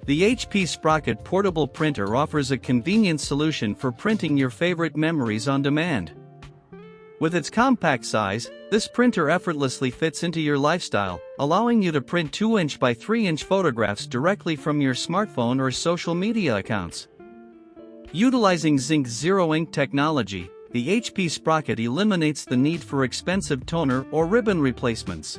The HP Sprocket portable printer offers a convenient solution for printing your favorite memories on demand. With its compact size, this printer effortlessly fits into your lifestyle, allowing you to print 2" by 3" photographs directly from your smartphone or social media accounts. Utilizing ZINK Zero Ink technology, the HP Sprocket eliminates the need for expensive toner or ribbon replacements.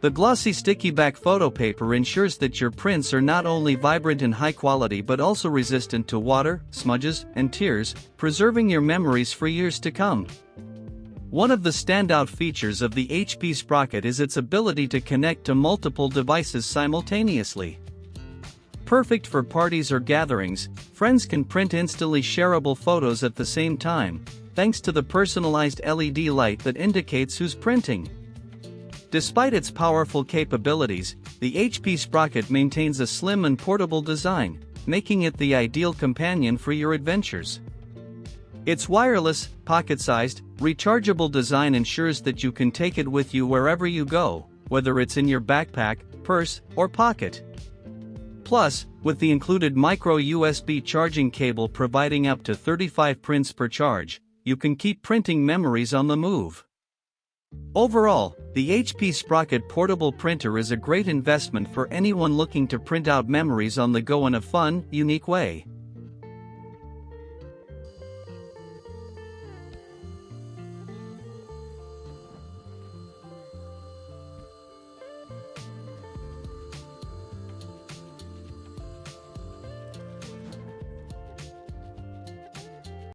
The glossy sticky-back photo paper ensures that your prints are not only vibrant and high quality but also resistant to water, smudges, and tears, preserving your memories for years to come. One of the standout features of the HP Sprocket is its ability to connect to multiple devices simultaneously. Perfect for parties or gatherings, friends can print instantly shareable photos at the same time, thanks to the personalized LED light that indicates who's printing. Despite its powerful capabilities, the HP Sprocket maintains a slim and portable design, making it the ideal companion for your adventures. Its wireless, pocket-sized, rechargeable design ensures that you can take it with you wherever you go, whether it's in your backpack, purse, or pocket. Plus, with the included micro USB charging cable providing up to 35 prints per charge, you can keep printing memories on the move. Overall, the HP Sprocket portable printer is a great investment for anyone looking to print out memories on the go in a fun, unique way.